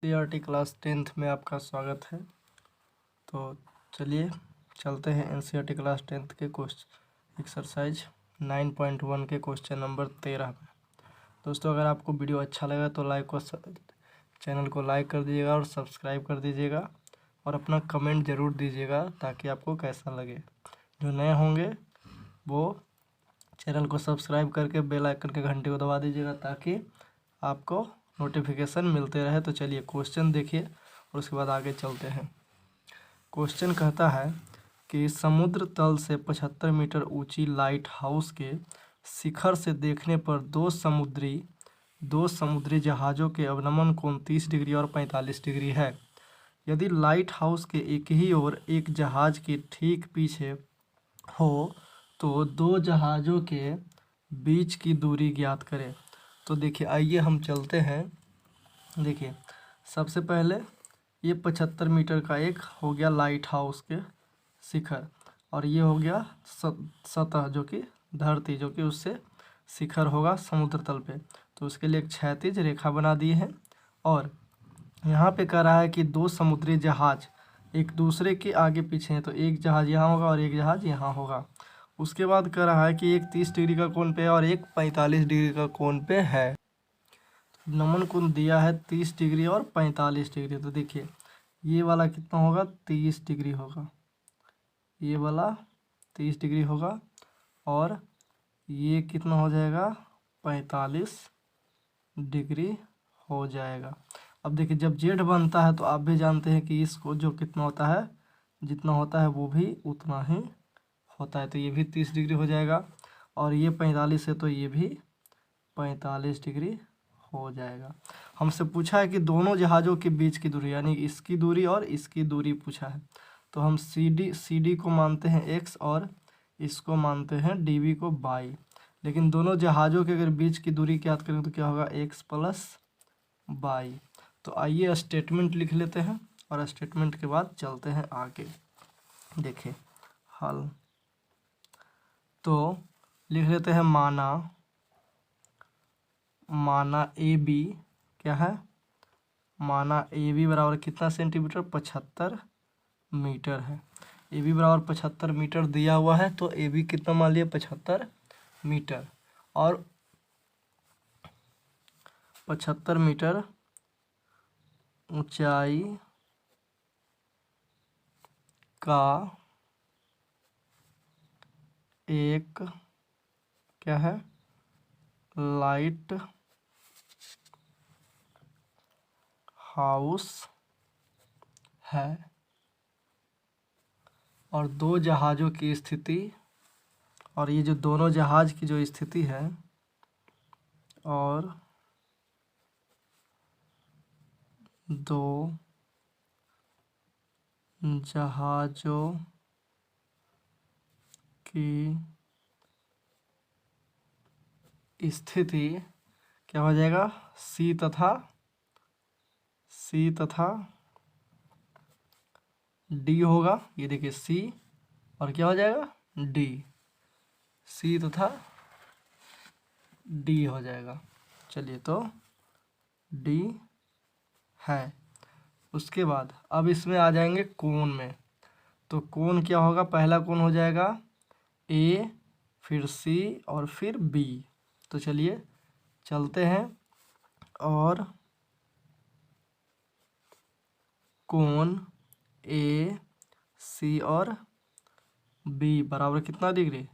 CERT class 10th में आपका स्वागत है। तो चलिए चलते हैं एनसीईआरटी क्लास 10th के क्वेश्चन एक्सरसाइज 9.1 के क्वेश्चन नंबर 13 में। दोस्तों, अगर आपको वीडियो अच्छा लगा तो चैनल को लाइक कर दीजिएगा और सब्सक्राइब कर दीजिएगा और अपना कमेंट ज़रूर दीजिएगा ताकि आपको कैसा लगे। जो नए होंगे वो चैनल को सब्सक्राइब करके बेल आइकन के घंटे को दबा दीजिएगा ताकि आपको नोटिफिकेशन मिलते रहे। तो चलिए क्वेश्चन देखिए और उसके बाद आगे चलते हैं। क्वेश्चन कहता है कि समुद्र तल से 75 मीटर ऊंची लाइट हाउस के शिखर से देखने पर दो समुद्री जहाज़ों के अवनमन कोण 30 डिग्री और 45 डिग्री है। यदि लाइट हाउस के एक ही ओर एक जहाज़ के ठीक पीछे हो तो दो जहाज़ों के बीच की दूरी ज्ञात करें। तो देखिए, आइए हम चलते हैं। देखिए, सबसे पहले ये 75 मीटर का एक हो गया लाइट हाउस के शिखर और ये हो गया सतह जो कि धरती जो कि उससे शिखर होगा समुद्र तल पे। तो उसके लिए एक क्षैतिज रेखा बना दी है और यहाँ पे कह रहा है कि दो समुद्री जहाज एक दूसरे के आगे पीछे हैं। तो एक जहाज़ यहाँ होगा और एक जहाज़ यहाँ होगा। उसके बाद कह रहा है कि एक 30 डिग्री का कोण पे और एक 45 डिग्री का कोण पे है। नमन कोण दिया है 30 डिग्री और 45 डिग्री। तो देखिए, ये वाला कितना होगा, 30 डिग्री होगा, ये वाला 30 डिग्री होगा और ये कितना हो जाएगा, 45 डिग्री हो जाएगा। अब देखिए, जब जेड बनता है तो आप भी जानते हैं कि इसको जो कितना होता है, जितना होता है वो भी उतना ही होता है। तो ये भी 30 डिग्री हो जाएगा और ये 45 है तो ये भी 45 डिग्री हो जाएगा। हमसे पूछा है कि दोनों जहाज़ों के बीच की दूरी, यानी इसकी दूरी और इसकी दूरी पूछा है। तो हम सी डी को मानते हैं x और इसको मानते हैं dv को y। लेकिन दोनों जहाज़ों के अगर बीच की दूरी ज्ञात करें तो क्या होगा, x प्लस y। तो आइए स्टेटमेंट लिख लेते हैं और स्टेटमेंट के बाद चलते हैं आगे। देखिए हल, तो लिख लेते हैं माना ए बी क्या है, माना ए बी बराबर कितना सेंटीमीटर, 75 मीटर है। ए बी बराबर 75 मीटर दिया हुआ है तो ए बी कितना मान लिया, 75 मीटर। और 75 मीटर ऊंचाई का एक क्या है, लाइट हाउस है और दो जहाज़ों की स्थिति, और ये जो दोनों जहाज़ की जो स्थिति है और दो जहाज़ों की स्थिति क्या हो जाएगा, सी तथा डी होगा। ये देखिए सी और क्या हो जाएगा, डी, सी तथा डी हो जाएगा। चलिए, तो डी है। उसके बाद अब इसमें आ जाएंगे कोण में। तो कोण क्या होगा, पहला कोण हो जाएगा ए, फिर सी और फिर बी। तो चलिए चलते हैं और कोण ए सी और बी बराबर कितना डिग्री,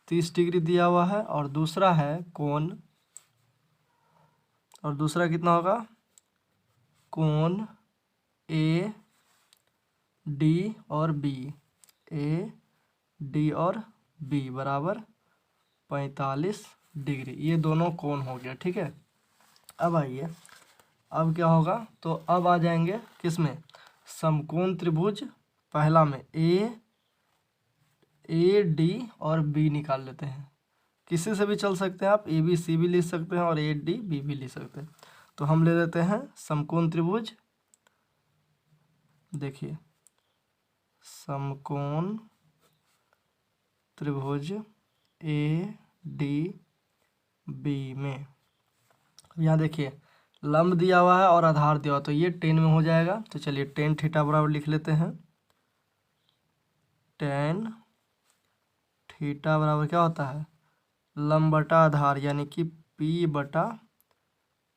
30 डिग्री दिया हुआ है। और दूसरा है कोण, और दूसरा कितना होगा, कोण ए डी और बी, ए डी और बी बराबर 45 डिग्री। ये दोनों कोण हो गया, ठीक है। अब आइए, अब क्या होगा, तो अब आ जाएंगे किसमें, समकोण त्रिभुज पहला में ए डी और बी निकाल लेते हैं। किसी से भी चल सकते हैं, आप ए बी सी भी लिख सकते हैं और ए डी बी भी लिख सकते हैं। तो हम ले लेते हैं समकोण त्रिभुज। देखिए समकोण त्रिभुज ए डी बी में यहाँ देखिए लंब दिया हुआ है और आधार दिया हुआ, तो ये 10 में हो जाएगा। तो चलिए टेन थीटा बराबर लिख लेते हैं। टेन थीटा बराबर क्या होता है, लंब बटा आधार, यानी कि P बटा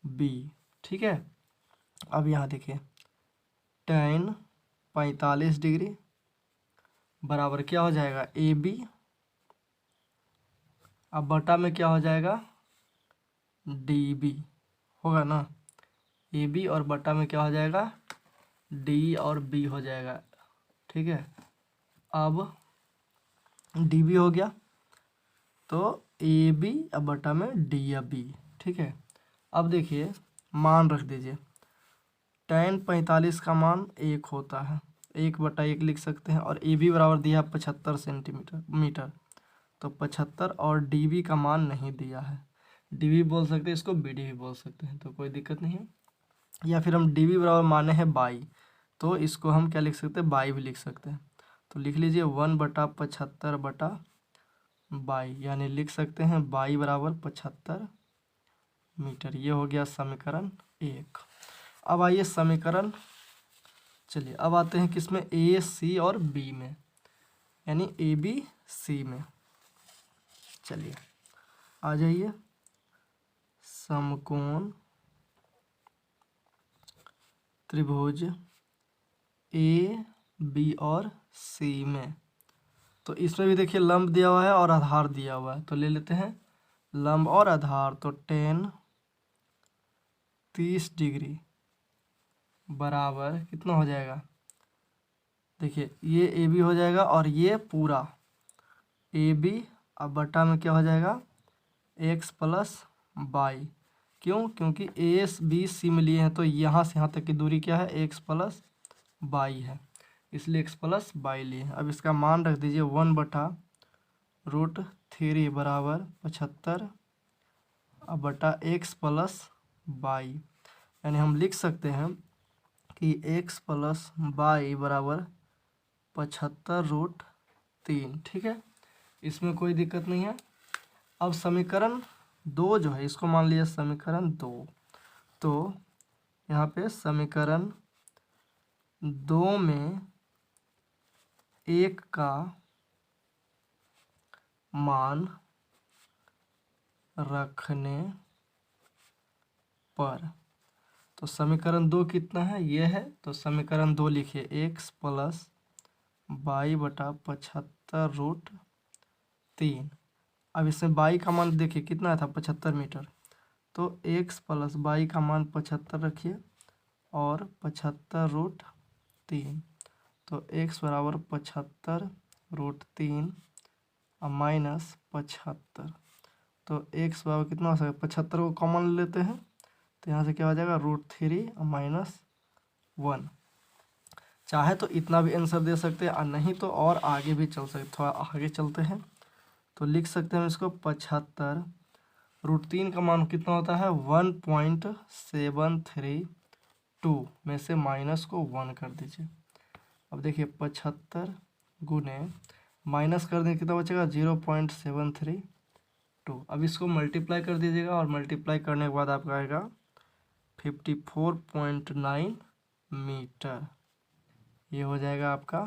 B। ठीक है, अब यहाँ देखिए टेन 45 डिग्री बराबर क्या हो जाएगा AB, अब बटा में क्या हो जाएगा DB, होगा ना। AB और बटा में क्या हो जाएगा D और B हो जाएगा। ठीक है, अब DB हो गया, तो AB अब बटा में D या B। ठीक है, अब देखिए मान रख दीजिए, टेन 45 का मान 1 होता है, 1/1 लिख सकते हैं। और AB बराबर दिया 75 सेंटीमीटर, तो 75, और DB का मान नहीं दिया है। DB बोल सकते हैं इसको, BD भी बोल सकते हैं, तो कोई दिक्कत नहीं है। या फिर हम DB बराबर माने हैं 22, तो इसको हम क्या लिख सकते हैं, 22 भी लिख सकते हैं। तो लिख लीजिए 1/75/22, यानी लिख सकते हैं 22 बराबर 75 मीटर। ये हो गया समीकरण 1। अब आइए समीकरण, चलिए अब आते हैं किसमें, A, C और B में, यानी AB C में। चलिए आ जाइए, समकोण त्रिभुज A, B और C में, तो इसमें भी देखिए लंब दिया हुआ है और आधार दिया हुआ है, तो ले लेते हैं लंब और आधार। तो टेन 30 डिग्री बराबर कितना हो जाएगा, देखिए ये AB हो जाएगा और ये पूरा AB, अब बटा में क्या हो जाएगा x + y। क्यों, क्योंकि A, B, C में लिए हैं, तो यहाँ से यहाँ तक की दूरी क्या है, x + y है, इसलिए x + y लिए हैं। अब इसका मान रख दीजिए 1/√3 बराबर 75 अब बटा x + y, यानी हम लिख सकते हैं कि x + y बराबर 75√3। ठीक है, इसमें कोई दिक्कत नहीं है। अब समीकरण 2 जो है, इसको मान लिया समीकरण 2, तो यहाँ पे समीकरण 2 में 1 का मान रखने पर, तो समीकरण 2 कितना है, ये है, तो समीकरण 2 लिखिए x + y बटा 75√3। अब इसमें y का मान देखिए कितना था, 75 मीटर, तो x + y का मान 75 रखिए और 75√3, तो x बराबर 75√3 और माइनस 75, तो x बराबर कितना हो सकता है, 75 को कॉमन लेते हैं, तो यहाँ से क्या हो जाएगा √3 और -1। चाहे तो इतना भी आंसर दे सकते हैं और नहीं तो और आगे भी चल सकते, थोड़ा आगे चलते हैं तो लिख सकते हैं इसको 75, √3 का मान कितना होता है 1.732 में से माइनस को 1 कर दीजिए। अब देखिए 75 गुने माइनस कर दें कितना बचेगा 0.732। अब इसको मल्टीप्लाई कर दीजिएगा और मल्टीप्लाई करने के बाद आपका आएगा 54.9 मीटर। ये हो जाएगा आपका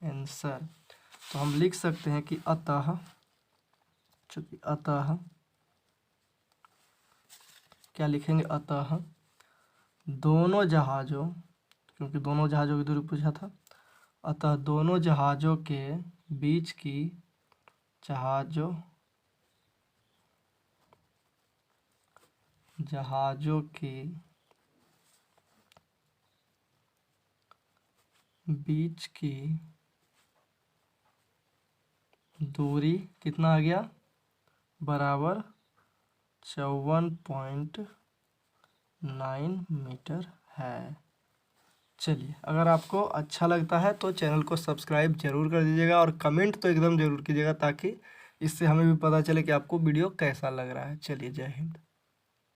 आंसर। तो हम लिख सकते हैं कि अतः, चूँकि अतः क्या लिखेंगे, अतः दोनों जहाज़ों, क्योंकि दोनों जहाज़ों की दूरी पूछा था, अतः दोनों जहाज़ों के बीच की जहाज़ों के बीच की दूरी कितना आ गया, बराबर 54.9 मीटर है। चलिए, अगर आपको अच्छा लगता है तो चैनल को सब्सक्राइब जरूर कर दीजिएगा और कमेंट तो एकदम ज़रूर कीजिएगा, ताकि इससे हमें भी पता चले कि आपको वीडियो कैसा लग रहा है। चलिए, जय हिंद।